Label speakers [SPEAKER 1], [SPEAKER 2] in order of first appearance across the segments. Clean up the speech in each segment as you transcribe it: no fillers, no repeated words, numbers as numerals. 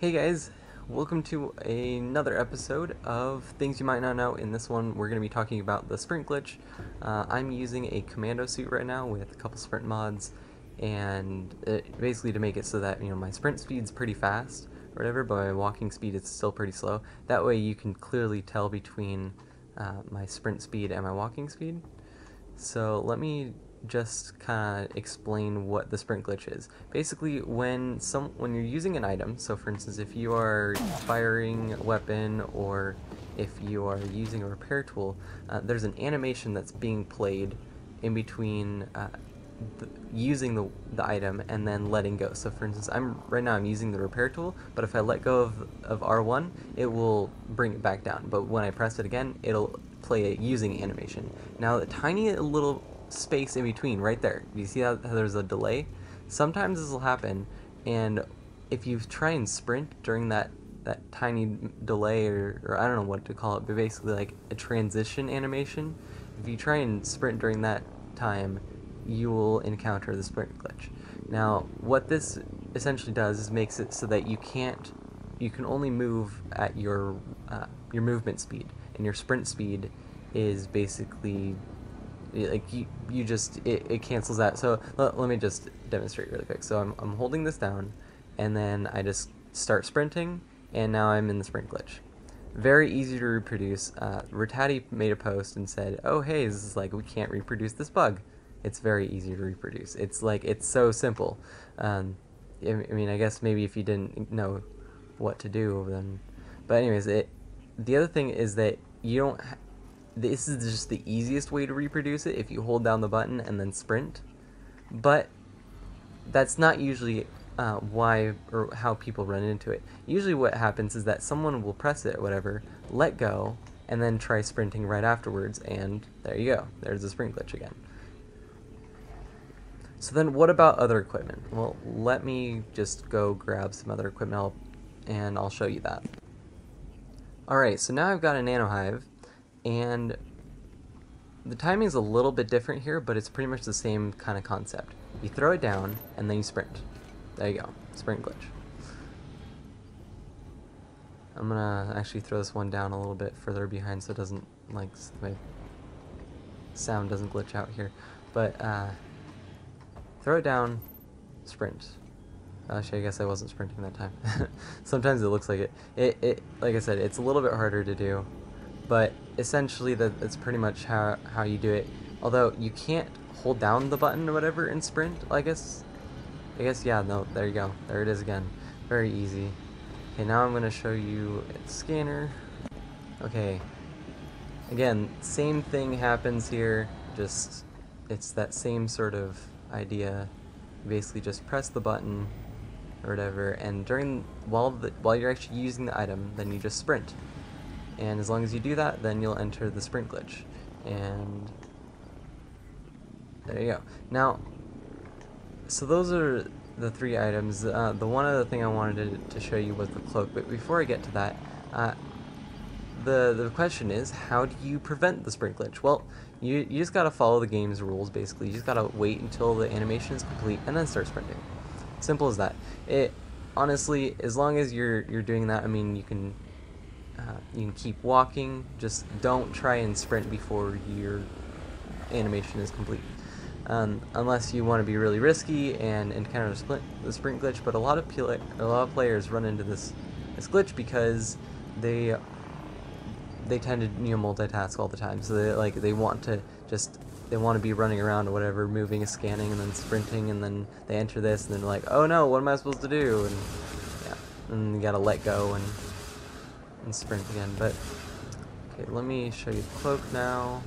[SPEAKER 1] Hey guys, welcome to another episode of Things You Might Not Know. In this one, we're going to be talking about the sprint glitch. I'm using a commando suit right now with a couple sprint mods, and basically to make it so that my sprint speed's pretty fast or whatever, but my walking speed is still pretty slow. That way, you can clearly tell between my sprint speed and my walking speed. So let me just kind of explain what the sprint glitch is. Basically, when you're using an item, so for instance, if you are firing a weapon or if you are using a repair tool, there's an animation that's being played in between using the item and then letting go. So for instance, right now I'm using the repair tool, but if I let go of R1, it will bring it back down. But when I press it again, it'll play a using animation. Now the tiny little space in between right there, do you see how there's a delay? Sometimes this will happen, and if you try and sprint during that tiny delay, or I don't know what to call it, but basically like a transition animation, if you try and sprint during that time, you will encounter the sprint glitch. Now, what this essentially does is makes it so that you can only move at your movement speed, and your sprint speed is basically like it cancels out. So let me just demonstrate really quick. So I'm holding this down, and then I just start sprinting, and now I'm in the sprint glitch. Very easy to reproduce. Ratati made a post and said, "Oh hey, this is like we can't reproduce this bug." It's very easy to reproduce. It's so simple. I mean, I guess maybe if you didn't know what to do, then. But anyways, the other thing is that you don't. This is just the easiest way to reproduce it if you hold down the button and then sprint. But that's not usually why or how people run into it. Usually what happens is that someone will press it or whatever, let go, and then try sprinting right afterwards, and there you go. There's the sprint glitch again. So then what about other equipment? Well, let me just go grab some other equipment and I'll show you that. Alright, so now I've got a nanohive, and the timing is a little bit different here, but it's pretty much the same kind of concept. You throw it down, and then you sprint. There you go, sprint glitch. I'm gonna actually throw this one down a little bit further behind so it doesn't, like, my sound doesn't glitch out here. But, throw it down, sprint. Actually, I guess I wasn't sprinting that time. Sometimes it looks like it. It like I said, it's a little bit harder to do, but essentially that's pretty much how you do it. Although you can't hold down the button or whatever in sprint. I guess yeah. No, there you go. There it is again. Very easy. Okay, now I'm gonna show you its scanner. Okay. Again, same thing happens here. Just it's that same sort of idea. You basically just press the button or whatever, and while you're actually using the item, then you just sprint. And as long as you do that, then you'll enter the sprint glitch. And there you go. Now, so those are the three items. The one other thing I wanted to show you was the cloak, but before I get to that, the question is, how do you prevent the sprint glitch? Well, you just gotta follow the game's rules, basically. You just gotta wait until the animation is complete and then start sprinting. Simple as that. Honestly, as long as you're doing that, I mean, you can keep walking. Just don't try and sprint before your animation is complete, unless you want to be really risky and encounter the sprint glitch. But a lot of players run into this glitch because they tend to multitask all the time. So they want to be running around or whatever, moving, scanning, and then sprinting, and then they enter this, and then they're like, oh no, what am I supposed to do? And yeah, and you gotta let go and sprint again. But okay, let me show you the cloak now.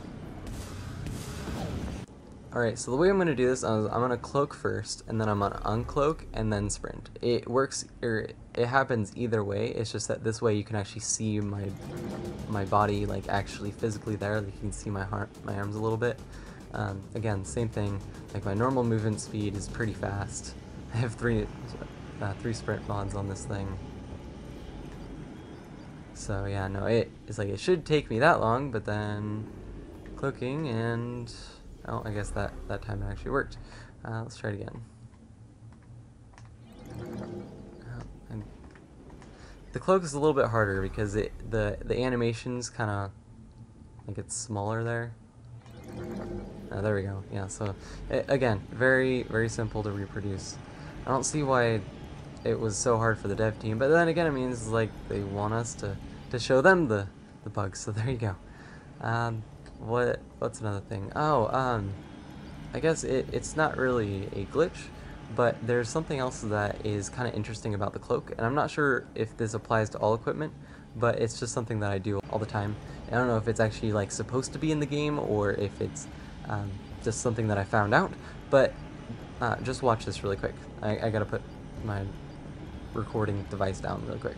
[SPEAKER 1] Alright, so the way I'm going to do this is I'm going to cloak first, and then I'm going to uncloak, and then sprint. It works, or it happens either way. It's just that this way you can actually see my body, like, actually physically there. Like, you can see my arms a little bit. Again, same thing. Like, my normal movement speed is pretty fast. I have three sprint mods on this thing. So yeah, no, it's like it should take me that long, but then cloaking, and oh, I guess that time it actually worked. Let's try it again. The cloak is a little bit harder because the animation's kind of like it's smaller there. There we go. Yeah, so again, very simple to reproduce. I don't see why it was so hard for the dev team, but then again, it means like they want us to show them the bugs. So there you go. What's another thing? Oh, I guess it's not really a glitch, but there's something else that is kind of interesting about the cloak, and I'm not sure if this applies to all equipment, but it's just something that I do all the time. And I don't know if it's actually like supposed to be in the game or if it's just something that I found out, but just watch this really quick. I gotta put my recording device down really quick.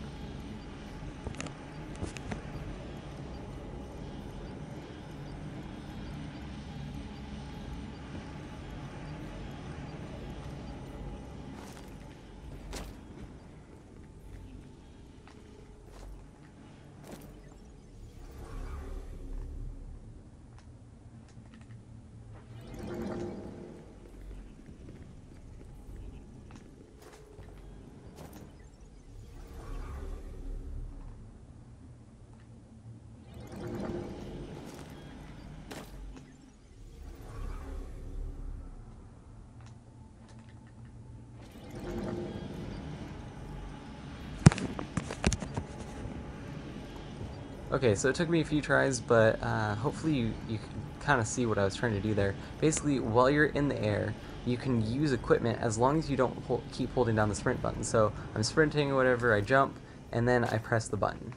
[SPEAKER 1] Okay, so it took me a few tries, but hopefully you can kind of see what I was trying to do there. Basically, while you're in the air, you can use equipment as long as you don't keep holding down the sprint button. So I'm sprinting or whatever, I jump, and then I press the button.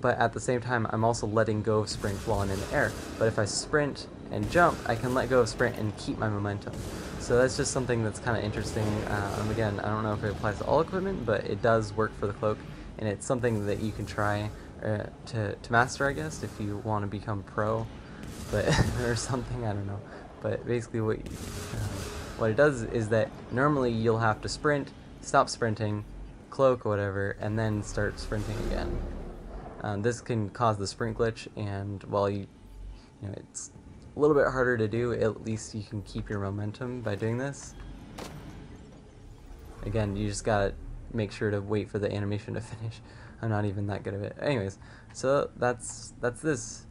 [SPEAKER 1] But at the same time, I'm also letting go of sprint while I'm in the air. But if I sprint and jump, I can let go of sprint and keep my momentum. So that's just something that's kind of interesting. Again, I don't know if it applies to all equipment, but it does work for the cloak. And it's something that you can try to master, I guess, if you want to become pro, but or something, I don't know. But basically what it does is that normally you'll have to sprint, stop sprinting, cloak or whatever, and then start sprinting again. This can cause the sprint glitch, and while it's a little bit harder to do, at least you can keep your momentum by doing this. Again, you just gotta make sure to wait for the animation to finish. I'm not even that good at it. Anyways, so that's this.